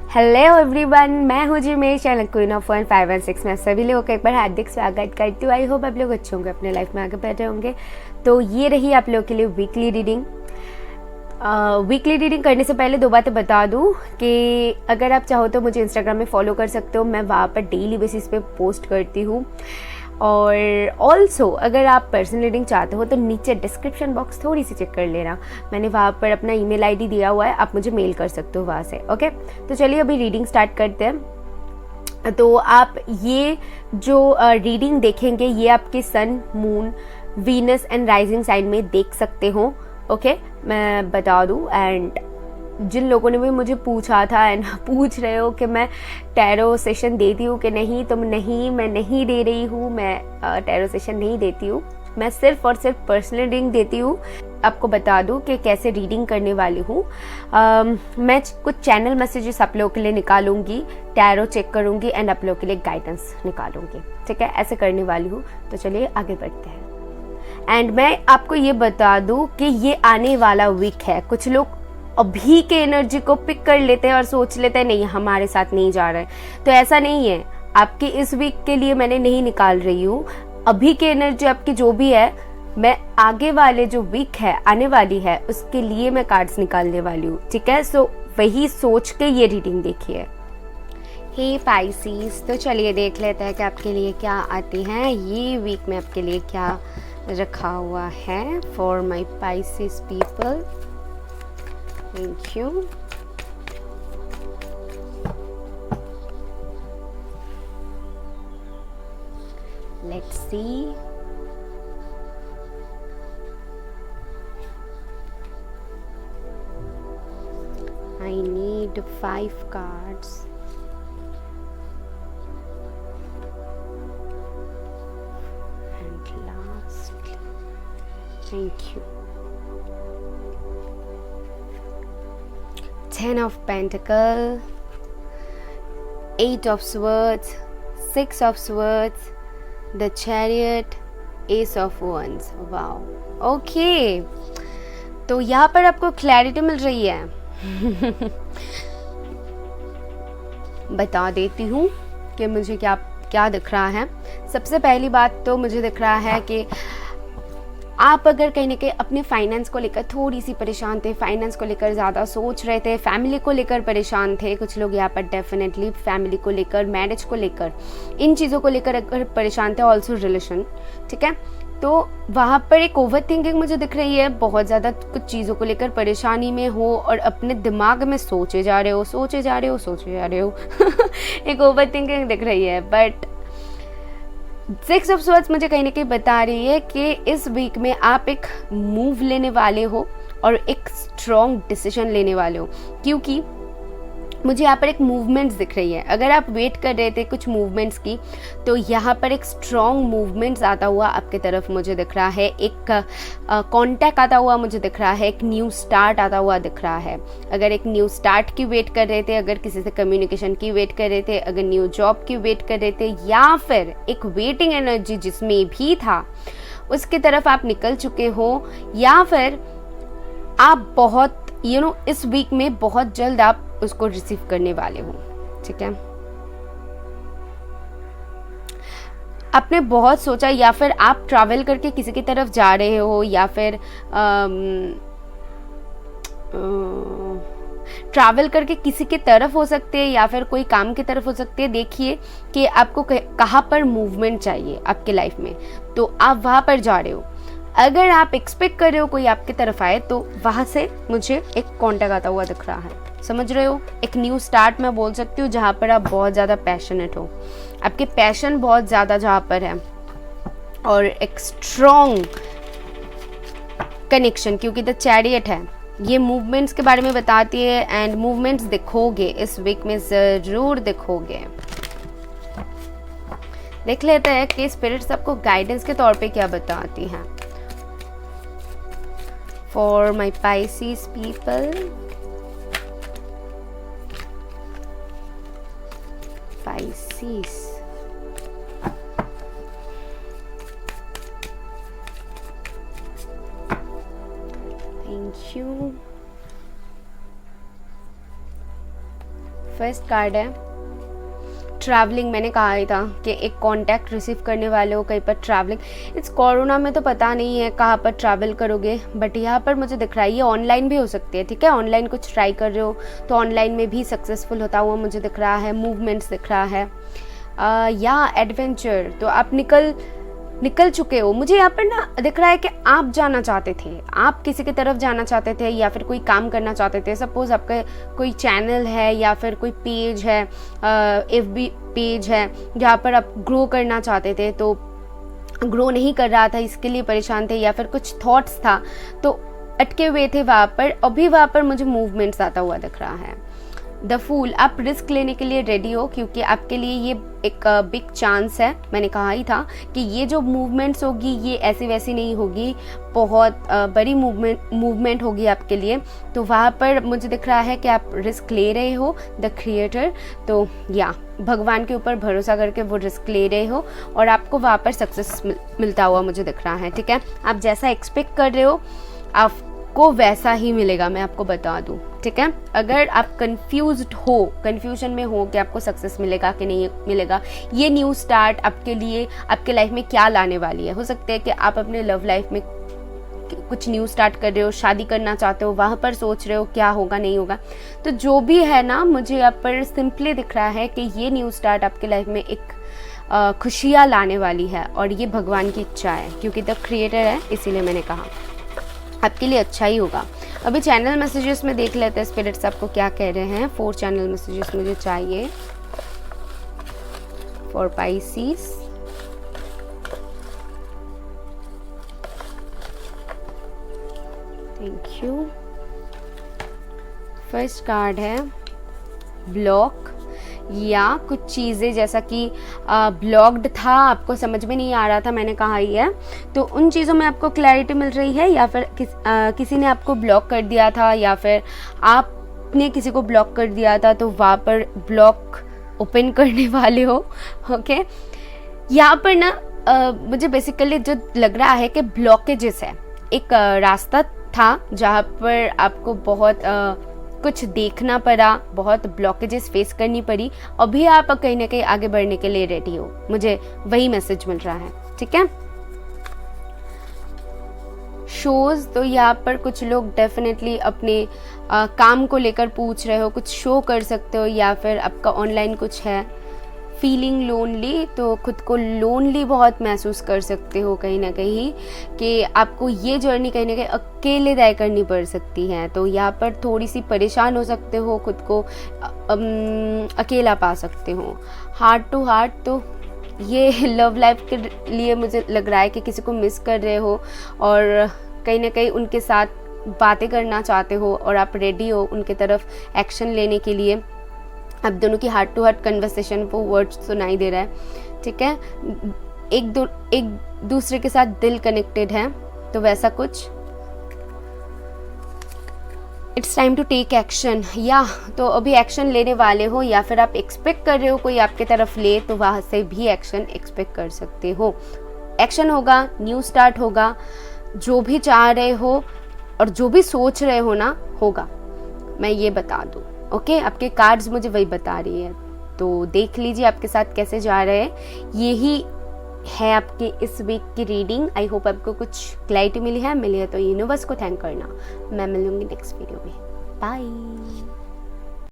Hello everyone, मैं हूँ जी मेरी चैनल क्वीन ऑफ 1516 में सभी लोगों का एक बार हार्दिक स्वागत करती हूँ। आई होप आप लोग अच्छे होंगे, अपने लाइफ में आगे बढ़ रहे होंगे। तो ये रही आप लोगों के लिए वीकली रीडिंग। वीकली रीडिंग करने से पहले दो बातें बता दूँ कि अगर आप चाहो तो मुझे इंस्टाग्राम में फॉलो कर सकते हो, मैं वहाँ पर डेली बेसिस पे पोस्ट करती हूँ। और ऑल्सो अगर आप पर्सनल रीडिंग चाहते हो तो नीचे डिस्क्रिप्शन बॉक्स थोड़ी सी चेक कर लेना, मैंने वहाँ पर अपना ईमेल आईडी दिया हुआ है, आप मुझे मेल कर सकते हो वहाँ से। ओके, तो चलिए अभी रीडिंग स्टार्ट करते हैं। तो आप ये जो रीडिंग देखेंगे ये आपके sun, moon, Venus and rising sign में देख सकते हो। ओके, मैं बता दूँ। एंड जिन लोगों ने भी मुझे पूछा था एंड पूछ रहे हो कि मैं टैरो सेशन देती हूँ कि नहीं, तो नहीं, मैं नहीं दे रही हूँ। मैं टैरो सेशन नहीं देती हूँ, मैं सिर्फ और सिर्फ पर्सनल रीडिंग देती हूँ। आपको बता दूँ कि कैसे रीडिंग करने वाली हूँ। मैं कुछ चैनल मैसेजेस आप लोगों के लिए निकालूंगी, टैरो चेक करूँगी एंड आप लोगों के लिए गाइडेंस निकालूंगी। ठीक है, ऐसे करने वाली हूँ। तो चलिए आगे बढ़ते हैं। एंड मैं आपको ये बता दूँ कि ये आने वाला वीक है। कुछ लोग अभी के एनर्जी को पिक कर लेते हैं और सोच लेते हैं नहीं हमारे साथ नहीं जा रहा है, तो ऐसा नहीं है। आपकी इस वीक के लिए मैंने नहीं निकाल रही हूँ। अभी की एनर्जी आपकी जो भी है, मैं आगे वाले जो वीक है आने वाली है उसके लिए मैं कार्ड्स निकालने वाली हूँ। ठीक है, सो वही सोच के ये रीडिंग देखिए। हे पाइसीज, तो चलिए देख लेते हैं कि आपके लिए क्या आती हैं ये वीक में, आपके लिए क्या रखा हुआ है for my Pisces people. Thank you. Let's see. I need 5 cards. And lastly, thank you. 10 of Pentacles, 8 of Swords, 6 of Swords, the Chariot, Ace of Wands. Wow, okay, तो यहाँ पर आपको क्लैरिटी मिल रही है। बता देती हूँ कि मुझे क्या क्या दिख रहा है। सबसे पहली बात तो मुझे दिख रहा है कि आप अगर कहीं ना कहीं अपने फाइनेंस को लेकर थोड़ी सी परेशान थे, फाइनेंस को लेकर ज़्यादा सोच रहे थे, फैमिली को लेकर परेशान थे, कुछ लोग यहाँ पर डेफिनेटली फैमिली को लेकर, मैरिज को लेकर, इन चीज़ों को लेकर अगर परेशान थे, ऑल्सो रिलेशन। ठीक है, तो वहाँ पर एक ओवर थिंकिंग मुझे दिख रही है। बहुत ज़्यादा कुछ चीज़ों को लेकर परेशानी में हो और अपने दिमाग में सोचे जा रहे हो, सोचे जा रहे हो, सोचे जा रहे हो। एक ओवर थिंकिंग दिख रही है। बट 6 ऑफ स्वॉर्ड्स मुझे कहीं ना कहीं बता रही है कि इस वीक में आप एक मूव लेने वाले हो और एक स्ट्रॉन्ग डिसीजन लेने वाले हो, क्योंकि मुझे यहाँ पर एक मूवमेंट्स दिख रही है। अगर आप वेट कर रहे थे कुछ मूवमेंट्स की, तो यहाँ पर एक स्ट्रॉन्ग मूवमेंट्स आता हुआ आपके तरफ मुझे दिख रहा है। एक कांटेक्ट आता हुआ मुझे दिख रहा है, एक न्यू स्टार्ट आता हुआ दिख रहा है। अगर एक न्यू स्टार्ट की वेट कर रहे थे, अगर किसी से कम्युनिकेशन की वेट कर रहे थे, अगर न्यू जॉब की वेट कर रहे थे, या फिर एक वेटिंग एनर्जी जिसमें भी था उसकी तरफ आप निकल चुके हो, या फिर आप बहुत इस वीक में बहुत जल्द आप उसको रिसीव करने वाले हो। ठीक है, आपने बहुत सोचा, या फिर आप ट्रैवल करके किसी की तरफ जा रहे हो, या फिर ट्रैवल करके किसी की तरफ हो सकते हैं, या फिर कोई काम की तरफ हो सकते हैं। देखिए कि आपको कहाँ पर मूवमेंट चाहिए आपके लाइफ में, तो आप वहाँ पर जा रहे हो। अगर आप एक्सपेक्ट कर रहे हो कोई आपकी तरफ आए, तो वहाँ से मुझे एक कॉन्टैक्ट आता हुआ दिख रहा है। समझ रहे हो, एक न्यू स्टार्ट मैं बोल सकती हूँ, जहाँ पर आप बहुत ज़्यादा पैशनेट हो, आपके पैशन बहुत ज़्यादा जहाँ पर है, और एक स्ट्रॉन्ग कनेक्शन, क्योंकि द चैरियट है, ये मूवमेंट्स के बारे में बताती है। एंड मूवमेंट्स दिखोगे इस वीक में, ज़रूर दिखोगे। देख लेते हैं कि स्पिरिट्स आपको गाइडेंस के तौर पे क्या बताती हैं for my Pisces people. Pisces, thank you first card है ट्रैवलिंग। मैंने कहा ही था कि एक कांटेक्ट रिसीव करने वाले हो कहीं पर ट्रैवलिंग। इस कोरोना में तो पता नहीं है कहाँ पर ट्रैवल करोगे, बट यहाँ पर मुझे दिख रहा है ये ऑनलाइन भी हो सकती है। ठीक है, ऑनलाइन कुछ ट्राई कर रहे हो तो ऑनलाइन में भी सक्सेसफुल होता हुआ मुझे दिख रहा है। मूवमेंट्स दिख रहा है या एडवेंचर, तो आप निकल चुके हो। मुझे यहाँ पर ना दिख रहा है कि आप जाना चाहते थे, आप किसी की तरफ जाना चाहते थे या फिर कोई काम करना चाहते थे। सपोज आपका कोई चैनल है या फिर कोई पेज है, FB पेज है जहाँ पर आप ग्रो करना चाहते थे, तो ग्रो नहीं कर रहा था, इसके लिए परेशान थे, या फिर कुछ थॉट्स था तो अटके हुए थे वहाँ पर। अभी वहाँ पर मुझे मूवमेंट्स आता हुआ दिख रहा है। द फूल, आप रिस्क लेने के लिए रेडी हो क्योंकि आपके लिए ये एक बिग चांस है। मैंने कहा ही था कि ये जो मूवमेंट्स होगी ये ऐसी वैसी नहीं होगी, बहुत बड़ी मूवमेंट होगी आपके लिए। तो वहाँ पर मुझे दिख रहा है कि आप रिस्क ले रहे हो, द क्रिएटर। तो या भगवान के ऊपर भरोसा करके वो रिस्क ले रहे हो और आपको वहाँ पर सक्सेस मिलता हुआ मुझे दिख रहा है। ठीक है, आप जैसा एक्सपेक्ट कर रहे हो आपको वैसा ही मिलेगा, मैं आपको बता दूं। ठीक है, अगर आप कंफ्यूजन में हो कि आपको सक्सेस मिलेगा कि नहीं मिलेगा, ये न्यू स्टार्ट आपके लिए आपके लाइफ में क्या लाने वाली है। हो सकता है कि आप अपने लव लाइफ में कुछ न्यू स्टार्ट कर रहे हो, शादी करना चाहते हो, वहाँ पर सोच रहे हो क्या होगा नहीं होगा। तो जो भी है ना, मुझे यहाँ पर सिंपली दिख रहा है कि ये न्यू स्टार्ट आपके लाइफ में एक खुशियाँ लाने वाली है और ये भगवान की इच्छा है क्योंकि द क्रिएटर है, इसीलिए मैंने कहा आपके लिए अच्छा ही होगा। अभी चैनल मैसेजेस में देख लेते हैं स्पिरिट्स आपको क्या कह रहे हैं। 4 चैनल मैसेजेस मुझे चाहिए for Pisces. Thank you. First card है ब्लॉक, या कुछ चीज़ें जैसा कि ब्लॉक्ड था, आपको समझ में नहीं आ रहा था, मैंने कहा ही है, तो उन चीज़ों में आपको क्लैरिटी मिल रही है, या फिर किसी ने आपको ब्लॉक कर दिया था या फिर आपने किसी को ब्लॉक कर दिया था, तो वहाँ पर ब्लॉक ओपन करने वाले हो। ओके, यहाँ पर ना मुझे बेसिकली जो लग रहा है कि ब्लॉकेजेस है। एक रास्ता था जहाँ पर आपको बहुत कुछ देखना पड़ा, बहुत ब्लॉकेजेस फेस करनी पड़ी। अभी आप कहीं ना कहीं आगे बढ़ने के लिए रेडी हो, मुझे वही मैसेज मिल रहा है। ठीक है, शोज, तो यहाँ पर कुछ लोग डेफिनेटली अपने काम को लेकर पूछ रहे हो, कुछ शो कर सकते हो, या फिर आपका ऑनलाइन कुछ है। फीलिंग लोनली, तो खुद को लोनली बहुत महसूस कर सकते हो कहीं ना कहीं, कि आपको ये जर्नी कहीं ना कहीं अकेले तय करनी पड़ सकती है। तो यहाँ पर थोड़ी सी परेशान हो सकते हो, खुद को अकेला पा सकते हो। हार्ट टू हार्ट, तो ये लव लाइफ के लिए मुझे लग रहा है कि किसी को मिस कर रहे हो और कहीं ना कहीं उनके साथ बातें करना चाहते हो और आप रेडी हो उनके तरफ एक्शन लेने के लिए। आप दोनों की हार्ट टू हार्ट कन्वर्सेशन वो वर्ड्स सुनाई दे रहा है। ठीक है, एक दूसरे के साथ दिल कनेक्टेड है, तो वैसा कुछ। It's time to take action, या तो अभी एक्शन लेने वाले हो, या फिर आप एक्सपेक्ट कर रहे हो कोई आपके तरफ ले, तो वहाँ से भी एक्शन एक्सपेक्ट कर सकते हो। एक्शन होगा, न्यू स्टार्ट होगा, जो भी चाह रहे हो और जो भी सोच रहे हो ना होगा, मैं ये बता दूँ। ओके, आपके कार्ड्स मुझे वही बता रही है, तो देख लीजिए आपके साथ कैसे जा रहे हैं। यही है आपके इस वीक की रीडिंग। आई होप आपको कुछ क्लैरिटी मिली है तो यूनिवर्स को थैंक करना। मैं मिलूंगी नेक्स्ट वीडियो में। बाय।